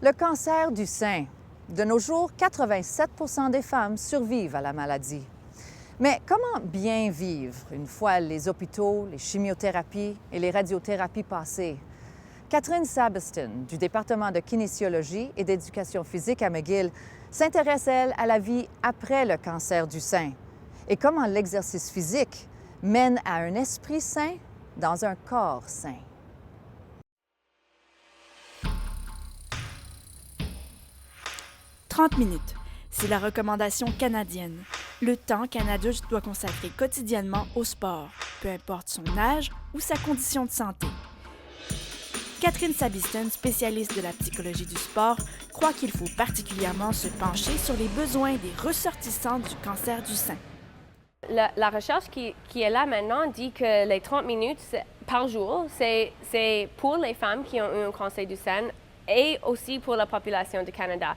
Le cancer du sein. De nos jours, 87 des femmes survivent à la maladie. Mais comment bien vivre une fois les hôpitaux, les chimiothérapies et les radiothérapies passées? Catherine Sabiston, du département de kinésiologie et d'éducation physique à McGill, s'intéresse, elle, à la vie après le cancer du sein et comment l'exercice physique mène à un esprit sain dans un corps sain. « 30 minutes, c'est la recommandation canadienne. Le temps qu'un adulte doit consacrer quotidiennement au sport, peu importe son âge ou sa condition de santé. Catherine Sabiston, spécialiste de la psychologie du sport, croit qu'il faut particulièrement se pencher sur les besoins des ressortissants du cancer du sein. La recherche qui est là maintenant dit que les 30 minutes par jour, c'est pour les femmes qui ont eu un cancer du sein et aussi pour la population du Canada.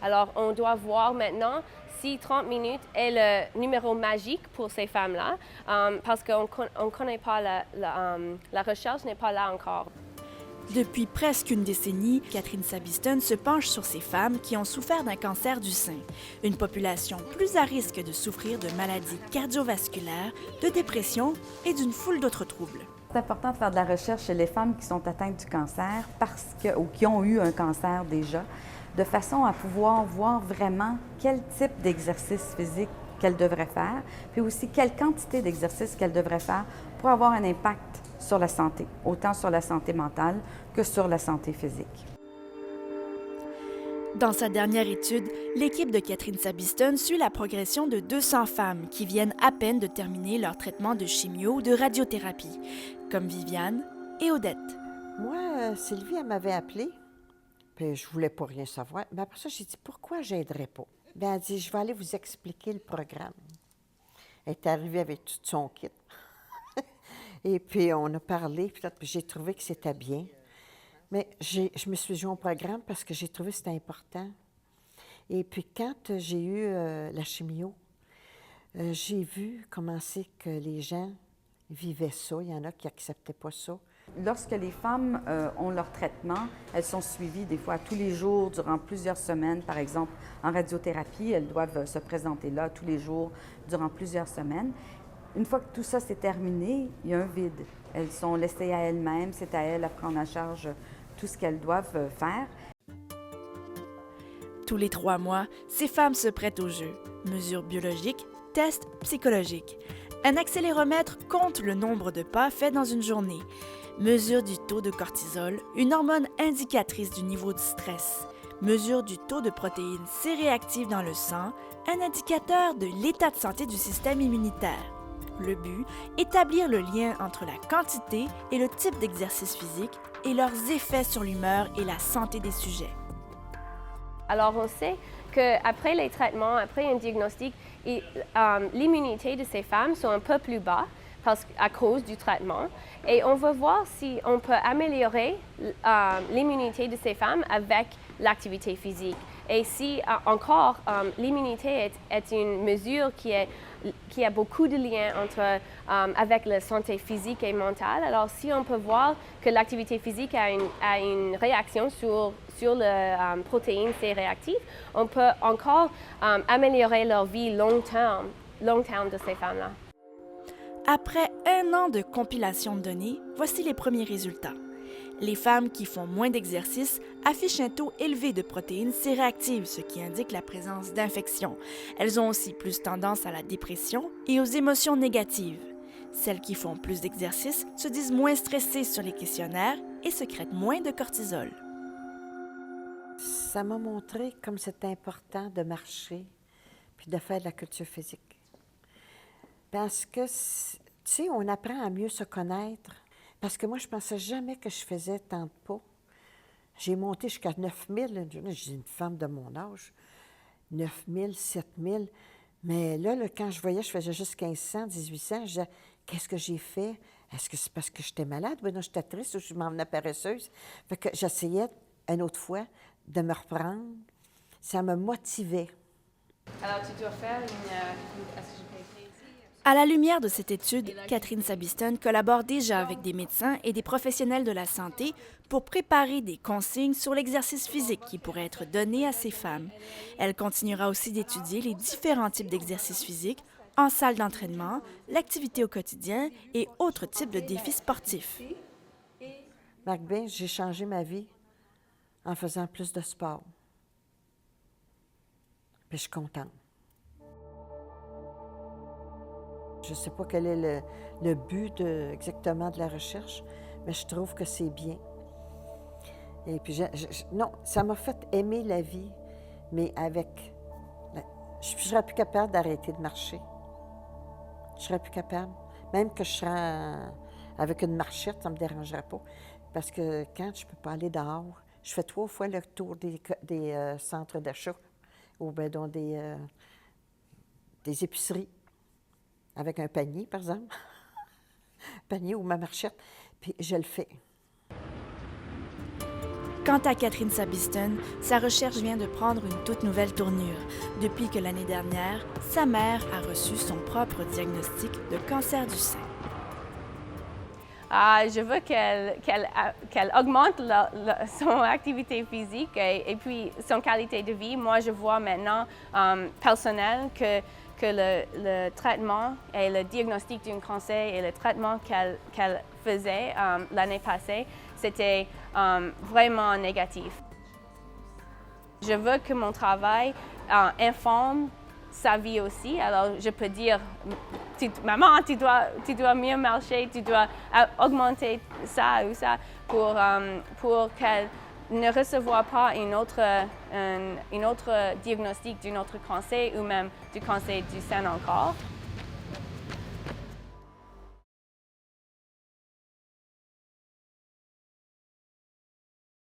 Alors, on doit voir maintenant si 30 minutes est le numéro magique pour ces femmes-là, parce qu'on ne connaît pas la recherche n'est pas là encore. Depuis presque une décennie, Catherine Sabiston se penche sur ces femmes qui ont souffert d'un cancer du sein, une population plus à risque de souffrir de maladies cardiovasculaires, de dépression et d'une foule d'autres troubles. C'est important de faire de la recherche chez les femmes qui sont atteintes du cancer ou qui ont eu un cancer déjà, de façon à pouvoir voir vraiment quel type d'exercice physique qu'elles devraient faire, puis aussi quelle quantité d'exercice qu'elles devraient faire pour avoir un impact sur la santé, autant sur la santé mentale que sur la santé physique. Dans sa dernière étude, l'équipe de Catherine Sabiston suit la progression de 200 femmes qui viennent à peine de terminer leur traitement de chimio ou de radiothérapie, comme Viviane et Odette. Moi, Sylvie, elle m'avait appelée, puis je voulais pas rien savoir. Mais après ça, j'ai dit, pourquoi j'aiderais pas? Bien, elle dit, je vais aller vous expliquer le programme. Elle est arrivée avec tout son kit. Et puis, on a parlé, puis j'ai trouvé que c'était bien. Mais je me suis joint au programme parce que j'ai trouvé que c'était important. Et puis, quand j'ai eu la chimio, j'ai vu comment c'est que les gens vivaient ça. Il y en a qui n'acceptaient pas ça. Lorsque les femmes ont leur traitement, elles sont suivies des fois tous les jours durant plusieurs semaines. Par exemple, en radiothérapie, elles doivent se présenter là tous les jours durant plusieurs semaines. Une fois que tout ça s'est terminé, il y a un vide. Elles sont laissées à elles-mêmes, c'est à elles à prendre en charge tout ce qu'elles doivent faire. Tous les 3 mois, ces femmes se prêtent au jeu. Mesures biologiques, tests psychologiques. Un accéléromètre compte le nombre de pas faits dans une journée. Mesure du taux de cortisol, une hormone indicatrice du niveau de stress. Mesure du taux de protéines C-réactives dans le sang, un indicateur de l'état de santé du système immunitaire. Le but, établir le lien entre la quantité et le type d'exercice physique et leurs effets sur l'humeur et la santé des sujets. Alors, on sait qu'après les traitements, après un diagnostic, l'immunité de ces femmes sont un peu plus bas à cause du traitement. Et on veut voir si on peut améliorer l'immunité de ces femmes avec l'activité physique. Et si encore l'immunité est une mesure qui a beaucoup de liens avec la santé physique et mentale, alors si on peut voir que l'activité physique a une réaction sur la protéine C réactive, on peut encore améliorer leur vie long terme de ces femmes-là. Après 1 an de compilation de données, voici les premiers résultats. Les femmes qui font moins d'exercice affichent un taux élevé de protéines C-réactives, ce qui indique la présence d'infections. Elles ont aussi plus tendance à la dépression et aux émotions négatives. Celles qui font plus d'exercice se disent moins stressées sur les questionnaires et sécrètent moins de cortisol. Ça m'a montré comme c'est important de marcher puis de faire de la culture physique. Parce que, tu sais, on apprend à mieux se connaître. Parce que moi, je ne pensais jamais que je faisais tant de pas. J'ai monté jusqu'à 9 000. J'ai une femme de mon âge. 9 000, 7 000. Mais là, quand je voyais, je faisais juste 1500, 1800. Je disais, qu'est-ce que j'ai fait? Est-ce que c'est parce que j'étais malade? Oui, non, j'étais triste ou je m'en venais paresseuse. Fait que j'essayais, une autre fois, de me reprendre. Ça me motivait. Alors, tu dois faire une... Est-ce que je peux écrire ici? À la lumière de cette étude, Catherine Sabiston collabore déjà avec des médecins et des professionnels de la santé pour préparer des consignes sur l'exercice physique qui pourrait être donné à ces femmes. Elle continuera aussi d'étudier les différents types d'exercices physiques en salle d'entraînement, l'activité au quotidien et autres types de défis sportifs. Marc bien, j'ai changé ma vie en faisant plus de sport. Puis je suis contente. Je ne sais pas quel est le but exactement de la recherche, mais je trouve que c'est bien. Et puis, non, ça m'a fait aimer la vie, mais avec... Je ne serais plus capable d'arrêter de marcher. Je ne serais plus capable. Même que je serais avec une marchette, ça ne me dérangerait pas. Parce que quand je ne peux pas aller dehors, je fais 3 fois le tour des centres d'achat ou bien dans des épiceries. Avec un panier, par exemple. Panier ou ma marchette, puis je le fais. Quant à Catherine Sabiston, sa recherche vient de prendre une toute nouvelle tournure depuis que l'année dernière, sa mère a reçu son propre diagnostic de cancer du sein. Je veux qu'elle augmente son activité physique et puis son qualité de vie. Moi, je vois maintenant personnel que le traitement et le diagnostic d'un cancer et le traitement qu'elle faisait l'année passée, c'était vraiment négatif. Je veux que mon travail informe sa vie aussi. Alors, je peux dire, maman, tu dois mieux marcher, tu dois augmenter ça ou ça pour qu'elle ne recevoir pas une autre diagnostic d'un autre cancer ou même du cancer du sein encore.